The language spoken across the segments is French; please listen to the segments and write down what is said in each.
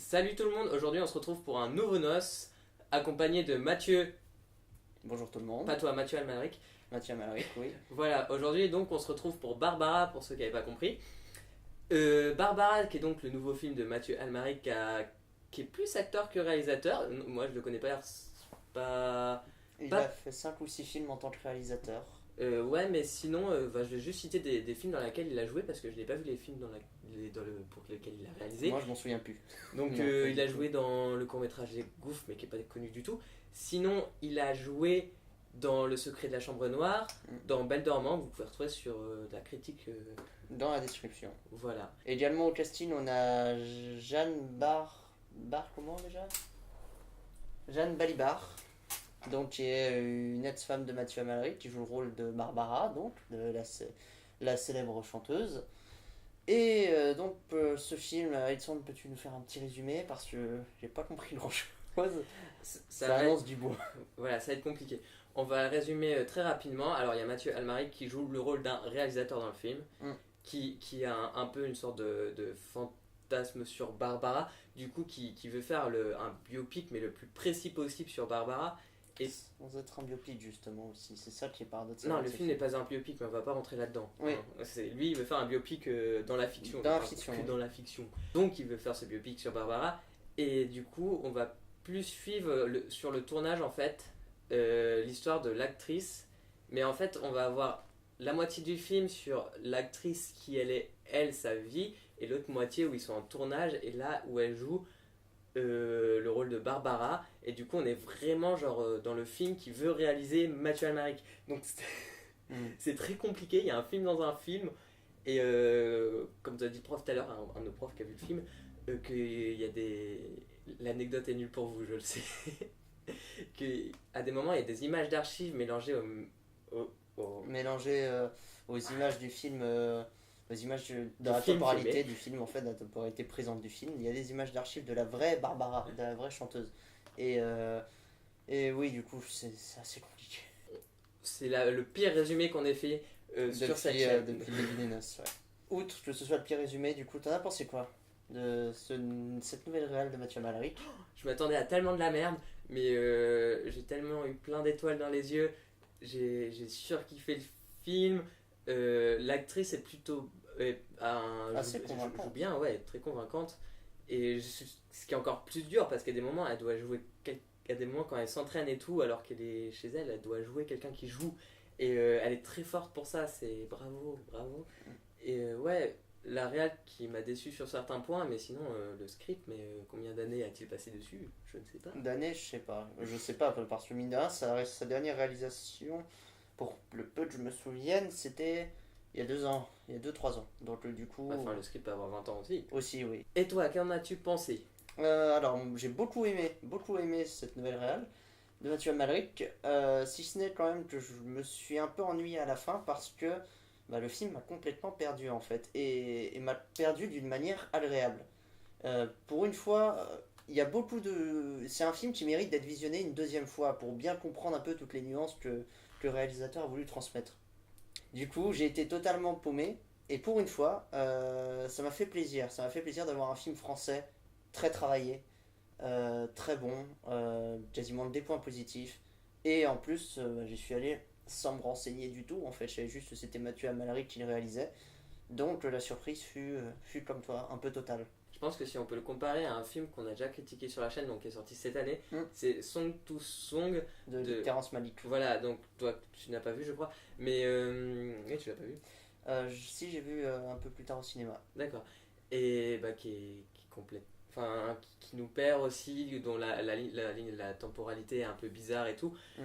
Salut tout le monde, aujourd'hui on se retrouve pour un nouveau noce, accompagné de Mathieu, Bonjour tout le monde. pas toi, Mathieu Almaric. Mathieu Malric, oui. Voilà, aujourd'hui donc on se retrouve pour Barbara, pour ceux qui n'avaient pas compris. Barbara, qui est donc le nouveau film de Mathieu Almaric, qui est plus acteur que réalisateur. Moi je le connais pas, pas... Il Pas- a fait 5 ou 6 films en tant que réalisateur. Ouais, mais sinon, je vais juste citer des films dans lesquels il a joué parce que je n'ai pas vu les films pour lesquels il a réalisé. Moi je m'en souviens plus. Donc Non, pas il du a tout. joué dans le court-métrage Les Gouffres, mais qui n'est pas connu du tout. Sinon, il a joué dans Le Secret de la Chambre Noire, dans Belle Dormant, que vous pouvez retrouver sur la critique. Dans la description. Voilà. Également au casting, on a Jeanne comment déjà Jeanne Balibar, donc qui est une ex-femme de Mathieu Amalric, qui joue le rôle de Barbara, donc de la célèbre chanteuse. Et ce film, Alexandre, peux-tu nous faire un petit résumé parce que j'ai pas compris grand chose. Ça va annonce être, du bois. voilà, ça va être compliqué. On va résumer très rapidement. Alors, il y a Mathieu Almaric qui joue le rôle d'un réalisateur dans le film, Mm. qui a un peu une sorte de fantasme sur Barbara, du coup, qui veut faire un biopic, mais le plus précis possible sur Barbara. Et Sans être un biopic justement aussi, c'est ça qui est paradoxal. non, le avec ce film n'est pas un biopic, mais on va pas rentrer là-dedans. Oui. Hein, lui, il veut faire un biopic dans la fiction. Dans la Enfin, fiction, que oui. dans la fiction. Donc, il veut faire ce biopic sur Barbara. Et du coup, on va plus suivre sur le tournage, en fait, l'histoire de l'actrice. Mais en fait, on va avoir la moitié du film sur l'actrice qui elle, sa vie, et l'autre moitié où ils sont en tournage, et là où elle joue le rôle de Barbara. Et du coup, on est vraiment dans le film qui veut réaliser Mathieu Almaric. Donc, c'est très compliqué. Il y a un film dans un film. Et comme tu as dit le prof tout à l'heure, un de nos profs qui a vu le film, qu'il y a des. L'anecdote est nulle pour vous, je le sais. Qu'à des moments, il y a des images d'archives mélangées Mélangé aux images du film, aux images de Du la film temporalité filmé. du film, en fait, de la temporalité présente du film. Il y a des images d'archives de la vraie Barbara, de la vraie chanteuse. Et oui, du coup, c'est assez compliqué. C'est le pire résumé qu'on ait fait sur cette chaîne. Depuis le début des noces, ouais. Outre que ce soit le pire résumé, du coup, t'en as pensé quoi de cette nouvelle réelle de Mathieu Malric? Je m'attendais à tellement de la merde, mais j'ai tellement eu plein d'étoiles dans les yeux. J'ai surkiffé le film. L'actrice est plutôt Assez joue convaincante. bien, ouais, très convaincante. Et ce qui est encore plus dur parce qu'à des moments, elle doit jouer à des moments quand elle s'entraîne et tout, alors qu'elle est chez elle, elle doit jouer quelqu'un qui joue. Et elle est très forte pour ça. C'est bravo, bravo. Et ouais, la réal qui m'a déçu sur certains points, mais sinon le script, mais combien d'années a-t-il passé dessus? Je ne sais pas. D'années, je sais pas. Je sais pas, parce que mine de rien, sa dernière réalisation, pour le peu que je me souvienne, c'était il y a 2 ans, il y a 2-3 ans. Donc du coup, Enfin, le script peut avoir 20 ans aussi. aussi, oui. Et toi, qu'en as-tu pensé? Alors, j'ai beaucoup aimé cette nouvelle réal de Mathieu Amalric, si ce n'est quand même que je me suis un peu ennuyé à la fin parce que le film m'a complètement perdu en fait, et m'a perdu d'une manière agréable. Pour une fois, il y a beaucoup de. C'est un film qui mérite d'être visionné une deuxième fois pour bien comprendre un peu toutes les nuances que le réalisateur a voulu transmettre. Du coup, j'ai été totalement paumé, et pour une fois, ça m'a fait plaisir. Ça m'a fait plaisir d'avoir un film français très travaillé, très bon, quasiment des points positifs. Et en plus, j'y suis allé sans me renseigner du tout. En fait, je savais juste que c'était Mathieu Amalric qui le réalisait. Donc la surprise fut comme toi, un peu totale. Je pense que si on peut le comparer à un film qu'on a déjà critiqué sur la chaîne, donc qui est sorti cette année, Mm. c'est Song to Song. De Terrence Malick. Voilà, donc toi tu n'as pas vu, je crois, mais oui, tu l'as pas vu. Si, j'ai vu un peu plus tard au cinéma. D'accord. Et qui complète, enfin qui nous perd aussi, dont la temporalité est un peu bizarre et tout. Mm.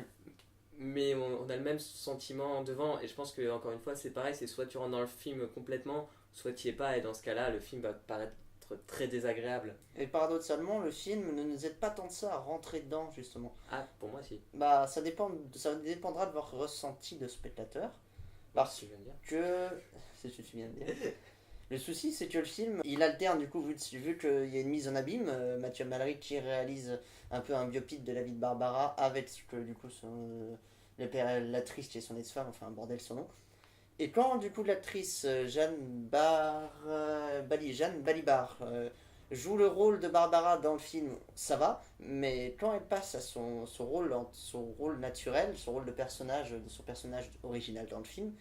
Mais on a le même sentiment devant, et je pense que encore une fois c'est pareil, c'est soit tu rentres dans le film complètement, soit tu y es pas, et dans ce cas-là le film va te paraître très désagréable. Et paradoxalement, le film ne nous aide pas tant de ça à rentrer dedans, justement. Ah, pour moi si. Ça dépendra de votre ressenti de spectateur. Parce que je viens de dire. Que. C'est ce que tu viens de dire. Le souci, c'est que le film, il alterne, du coup, vu qu'il y a une mise en abîme. Mathieu Malric qui réalise un peu un biopic de la vie de Barbara avec, du coup, l'actrice qui est son ex-femme, enfin, bordel son nom. Et quand, du coup, l'actrice Jeanne Balibar joue le rôle de Barbara dans le film, ça va, mais quand elle passe à son rôle naturel, son rôle de son personnage original dans le film,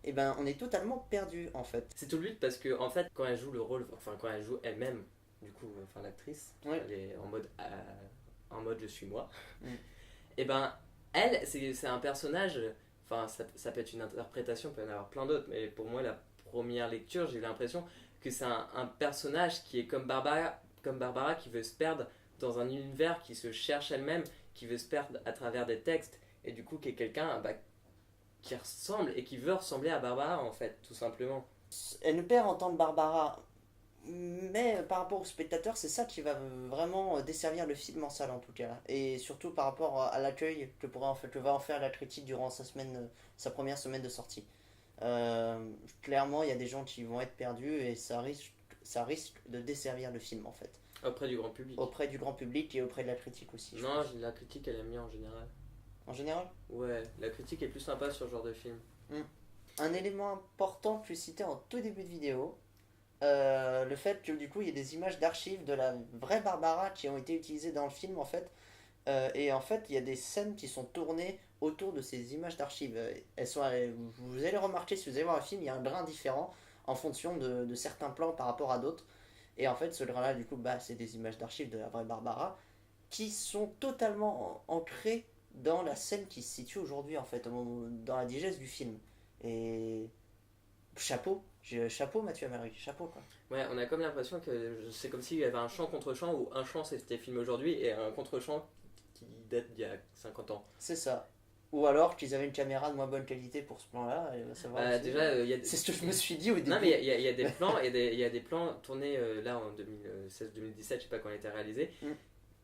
eh ben on est totalement perdu en fait. C'est tout le but parce que en fait quand elle joue le rôle, enfin quand elle joue elle-même, du coup, enfin l'actrice, Oui. elle est en mode je suis moi. Mm. Et ben elle, c'est un personnage, enfin ça peut être une interprétation, il peut y en avoir plein d'autres, mais pour moi la première lecture, j'ai eu l'impression que c'est un personnage qui est comme Barbara qui veut se perdre dans un univers, qui se cherche elle-même, qui veut se perdre à travers des textes, et du coup qui est quelqu'un qui ressemble et qui veut ressembler à Barbara en fait, tout simplement. Elle nous perd en tant que Barbara, mais par rapport au spectateur, c'est ça qui va vraiment desservir le film en salle en tout cas. Et surtout par rapport à l'accueil que va en faire la critique durant sa première semaine de sortie. Clairement, il y a des gens qui vont être perdus et ça risque de desservir le film en fait. Auprès du grand public. Auprès du grand public et auprès de la critique aussi. Non, la critique elle aime bien en général. En général. Ouais, la critique est plus sympa sur ce genre de film. Un élément important que tu citais en tout début de vidéo, le fait que du coup il y ait des images d'archives de la vraie Barbara qui ont été utilisées dans le film en fait. Et en fait il y a des scènes qui sont tournées autour de ces images d'archives. Vous allez remarquer si vous allez voir le film, il y a un grain différent en fonction de certains plans par rapport à d'autres. Et en fait ce grain là du coup c'est des images d'archives de la vraie Barbara qui sont totalement ancrées dans la scène qui se situe aujourd'hui en fait, dans la digeste du film. Et chapeau Mathieu Amalric, chapeau quoi. Ouais, on a comme l'impression que c'est comme s'il y avait un chant contre chant où un chant c'était film aujourd'hui et un contre chant qui date d'il y a 50 ans. C'est ça. Ou alors qu'ils avaient une caméra de moins bonne qualité pour ce plan-là, et va savoir aussi. Déjà, C'est ce que je me suis dit au début. Non, mais il y a des plans, il y a des plans tournés là en 2016-2017, je sais pas quand il a été réalisé,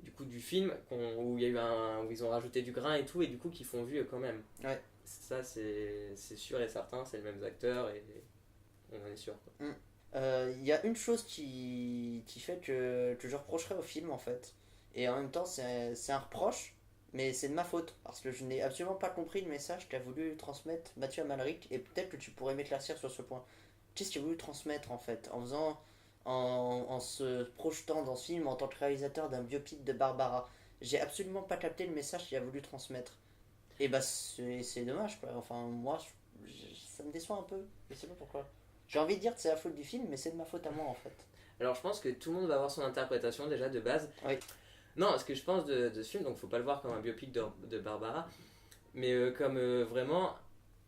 du coup du film où il y a eu où ils ont rajouté du grain et tout, et du coup qui font vu quand même. Ouais. Ça c'est sûr et certain, c'est les mêmes acteurs et on en est sûr. Il y a une chose qui fait que je reprocherais au film en fait. Et en même temps, c'est un reproche, mais c'est de ma faute. Parce que je n'ai absolument pas compris le message qu'a voulu transmettre Mathieu Amalric. Et peut-être que tu pourrais m'éclaircir sur ce point. Qu'est-ce qu'il a voulu transmettre en fait en se projetant dans ce film en tant que réalisateur d'un biopic de Barbara? J'ai absolument pas capté le message qu'il a voulu transmettre. Et bah, c'est dommage quoi. Enfin, moi, ça me déçoit un peu. Je sais pas pourquoi. J'ai envie de dire que c'est la faute du film, mais c'est de ma faute à moi en fait. Alors je pense que tout le monde va avoir son interprétation déjà de base. Oui. Non, ce que je pense de ce film, donc faut pas le voir comme un biopic de Barbara, mais comme vraiment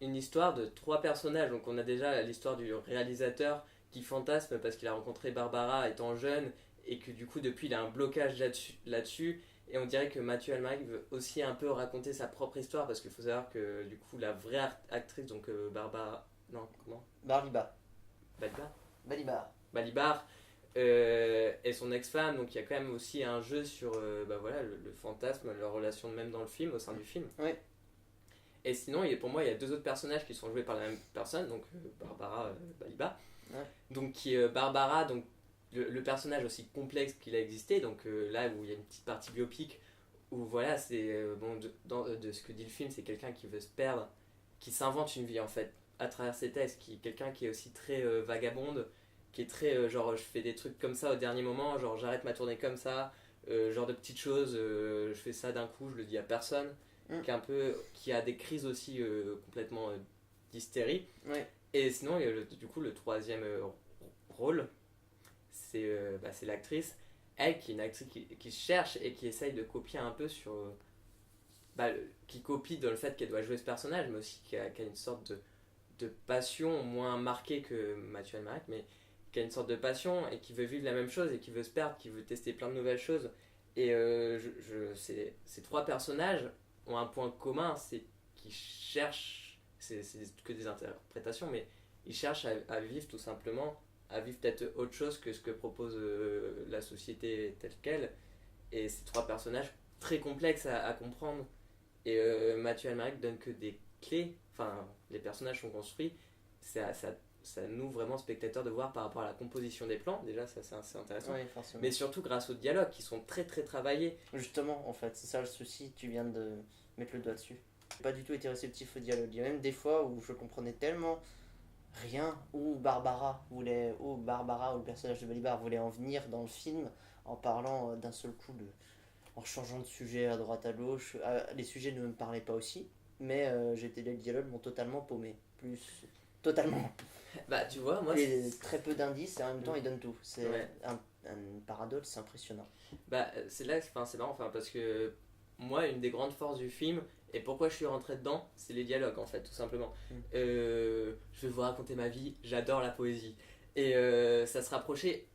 une histoire de trois personnages. Donc on a déjà l'histoire du réalisateur qui fantasme parce qu'il a rencontré Barbara étant jeune et que du coup depuis il a un blocage là-dessus. Et on dirait que Mathieu Amalric veut aussi un peu raconter sa propre histoire parce qu'il faut savoir que du coup la vraie actrice, donc Barbara... Non, comment Balibar. Balibar Balibar. Balibar et son ex-femme, donc il y a quand même aussi un jeu sur voilà, le fantasme, leur relation même dans le film, au sein du film. Oui. Et sinon, pour moi, il y a deux autres personnages qui sont joués par la même personne, donc Barbara Balibar. Ouais. Donc qui est Barbara, donc le personnage aussi complexe qu'il a existé, donc là où il y a une petite partie biopic, où voilà, c'est bon, de ce que dit le film, c'est quelqu'un qui veut se perdre, qui s'invente une vie en fait, à travers ses textes, quelqu'un qui est aussi très vagabonde, qui est très genre je fais des trucs comme ça au dernier moment, genre j'arrête ma tournée comme ça, genre de petites choses, je fais ça d'un coup, je le dis à personne, qui a des crises aussi complètement d'hystérie. Ouais. Et sinon il y a du coup le troisième rôle, c'est l'actrice, elle qui est une actrice qui cherche et qui essaye de copier un peu sur qui copie dans le fait qu'elle doit jouer ce personnage, mais aussi qui a une sorte de passion moins marquée que Mathieu Amalric, mais qui a une sorte de passion et qui veut vivre la même chose et qui veut se perdre, qui veut tester plein de nouvelles choses. Et ces trois personnages ont un point commun, c'est qu'ils cherchent, c'est que des interprétations, mais ils cherchent à vivre tout simplement, à vivre peut-être autre chose que ce que propose la société telle qu'elle. Et ces trois personnages très complexes à comprendre. Et Mathieu Amalric donne que des clés, enfin les personnages sont construits, ça nous vraiment spectateurs de voir par rapport à la composition des plans, déjà ça c'est assez intéressant, Oui, forcément. mais surtout grâce aux dialogues qui sont très très travaillés. Justement, en fait, c'est ça le souci, tu viens de mettre le doigt dessus. J'ai pas du tout été réceptif au dialogue. Il y a même des fois où je comprenais tellement rien où Barbara ou le personnage de Balibar voulait en venir dans le film en parlant d'un seul coup en changeant de sujet à droite à gauche. Les sujets ne me parlaient pas aussi, mais les dialogues m'ont totalement paumé. Plus totalement. Bah, tu vois, moi. Et très peu d'indices et en même temps ils donnent tout. C'est Ouais. un paradoxe impressionnant. Bah, c'est là, enfin, c'est marrant, enfin, parce que moi, une des grandes forces du film, et pourquoi je suis rentré dedans, c'est les dialogues, en fait, tout simplement. Mm. Je vais vous raconter ma vie, j'adore la poésie. Et ça se rapprochait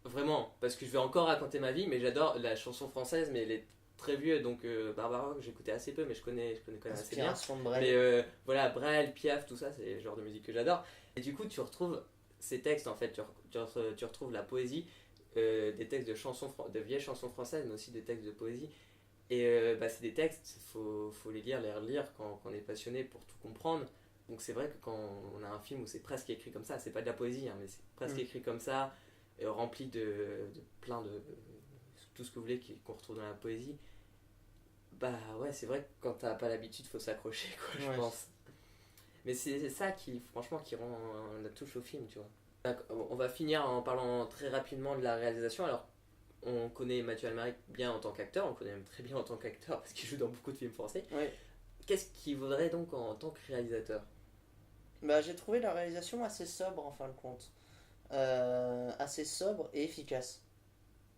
vraiment, parce que je vais encore raconter ma vie, mais j'adore la chanson française, mais elle est très vieux, donc Barbara, j'écoutais assez peu, mais je connais quand même assez bien. Inspiration de Brel. Mais voilà, Brel, Piaf, tout ça, c'est le genre de musique que j'adore. Et du coup, tu retrouves ces textes, en fait, tu retrouves la poésie, des textes de vieilles chansons françaises, mais aussi des textes de poésie. Et bah, c'est des textes, faut les lire, les relire quand on est passionné pour tout comprendre. Donc c'est vrai que quand on a un film où c'est presque écrit comme ça, c'est pas de la poésie, hein, mais c'est presque écrit comme ça, rempli de plein de tout ce que vous voulez qu'on retrouve dans la poésie. Bah ouais, c'est vrai que quand t'as pas l'habitude, faut s'accrocher, quoi, je Ouais. pense. Mais c'est ça qui, franchement, qui rend la touche au film, tu vois. On va finir en parlant très rapidement de la réalisation. Alors, on connaît Mathieu Amalric bien en tant qu'acteur, on le connaît même très bien en tant qu'acteur parce qu'il joue dans beaucoup de films français. Ouais. Qu'est-ce qu'il vaudrait donc en tant que réalisateur? Bah, j'ai trouvé la réalisation assez sobre en fin de compte. Assez sobre et efficace.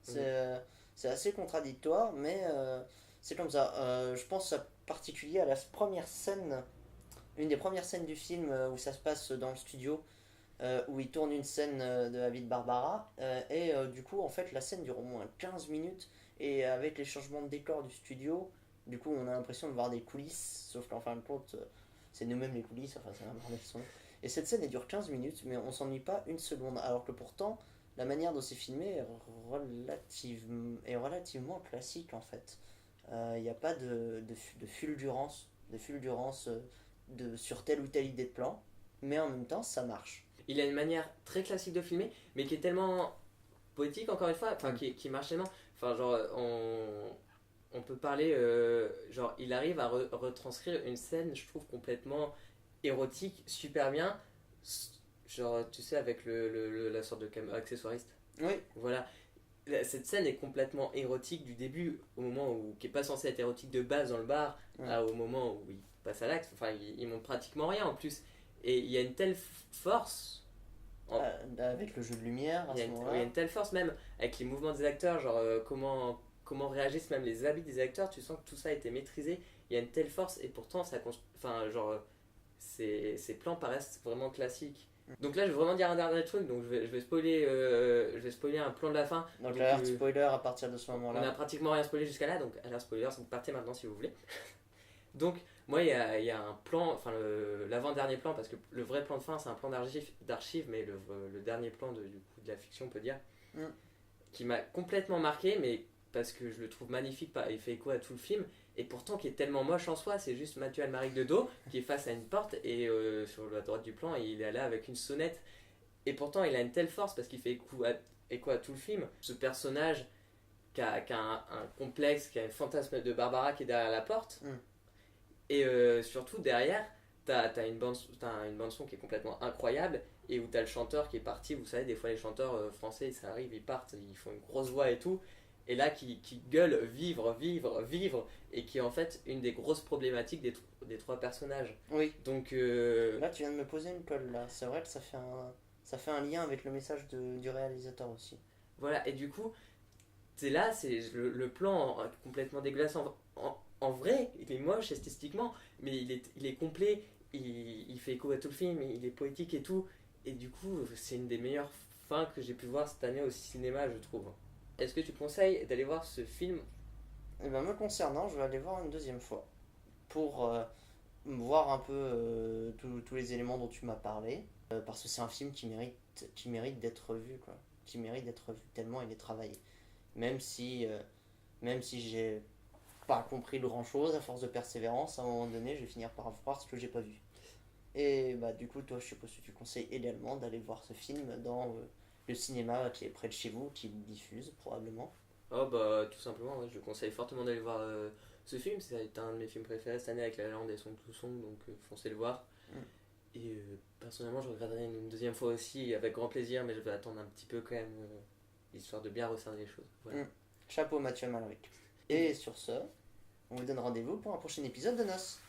C'est Mhm. c'est assez contradictoire, mais c'est comme ça. Je pense en particulier à la première scène, une des premières scènes du film où ça se passe dans le studio, où il tourne une scène de la vie de Barbara, et du coup, en fait, la scène dure au moins 15 minutes, et avec les changements de décor du studio, du coup, on a l'impression de voir des coulisses, sauf qu'en fin de compte, c'est nous-mêmes les coulisses, enfin, c'est un bordel son. Et cette scène, elle dure 15 minutes, mais on s'ennuie pas une seconde, alors que pourtant, la manière dont c'est filmé est relativement classique, en fait. Il n'y a pas de fulgurance sur telle ou telle idée de plan, mais en même temps, ça marche. Il a une manière très classique de filmer, mais qui est tellement poétique, encore une fois, enfin, qui marche tellement. Enfin, genre, on peut parler, genre, il arrive à retranscrire une scène, je trouve, complètement érotique, super bien. Genre, tu sais, avec la sorte de accessoiriste. Oui, Voilà. Cette scène est complètement érotique du début au moment où qui est pas censé être érotique de base dans le bar ouais. au moment où il passe à l'acte, enfin il montre pratiquement rien en plus, et il y a une telle force en- Avec le jeu de lumière à il y a ce il y a moment-là. une telle force même avec les mouvements des acteurs, genre comment réagissent même les habits des acteurs, tu sens que tout ça a été maîtrisé, il y a une telle force et pourtant enfin genre ces plans paraissent vraiment classiques. Donc là, je vais vraiment dire un dernier truc, donc je vais spoiler un plan de la fin. Donc, Donc, l'alerte spoiler à partir de ce on a moment-là. pratiquement rien spoilé jusqu'à là, donc alerte spoiler, donc partez maintenant si vous voulez. Donc, moi, il y a un plan, enfin l'avant-dernier plan, parce que le vrai plan de fin, c'est un plan d'archive, mais le dernier plan du coup, de la fiction, on peut dire, Mm. qui m'a complètement marqué, mais parce que je le trouve magnifique, il fait écho à tout le film, et pourtant qui est tellement moche en soi, c'est juste Mathieu Almaric de dos, qui est face à une porte, et sur la droite du plan, il est là avec une sonnette, et pourtant il a une telle force, parce qu'il fait écho à tout le film. Ce personnage qui a un complexe, qui a un fantasme de Barbara qui est derrière la porte, Mm. et surtout derrière, t'as une bande son qui est complètement incroyable, et où t'as le chanteur qui est parti. Vous savez, des fois les chanteurs français, ça arrive, ils partent, ils font une grosse voix et tout, et là qui gueule vivre, vivre, vivre, et qui est en fait une des grosses problématiques des trois personnages. Oui, Donc là tu viens de me poser une colle là. C'est vrai que ça fait un lien avec le message du réalisateur aussi. voilà, et du coup, c'est là, c'est le plan complètement dégueulasse. En vrai, il est moche esthétiquement, mais il est complet, il fait écho à tout le film, il est poétique et tout. Et du coup, c'est une des meilleures fins que j'ai pu voir cette année au cinéma, je trouve. Est-ce que tu conseilles d'aller voir ce film? Et ben me concernant, je vais aller voir une deuxième fois pour voir un peu tous les éléments dont tu m'as parlé, parce que c'est un film qui mérite d'être vu, quoi. Qui mérite d'être vu tellement il est travaillé. Même si, euh, même si j'ai pas compris grand chose, à force de persévérance, à un moment donné, je vais finir par voir ce que j'ai pas vu. Et bah du coup, toi, je suppose que tu conseilles également d'aller voir ce film dans le cinéma qui est près de chez vous, qui le diffuse probablement. Oh bah tout simplement, ouais, je conseille fortement d'aller voir ce film. C'est un de mes films préférés cette année avec La La Land et Son to Song, donc foncez le voir. Mm. Et personnellement, je regarderai une deuxième fois aussi avec grand plaisir, mais je vais attendre un petit peu quand même, histoire de bien recerner les choses. Voilà. Chapeau Mathieu Malric. Et sur ce, on vous donne rendez-vous pour un prochain épisode de Nos.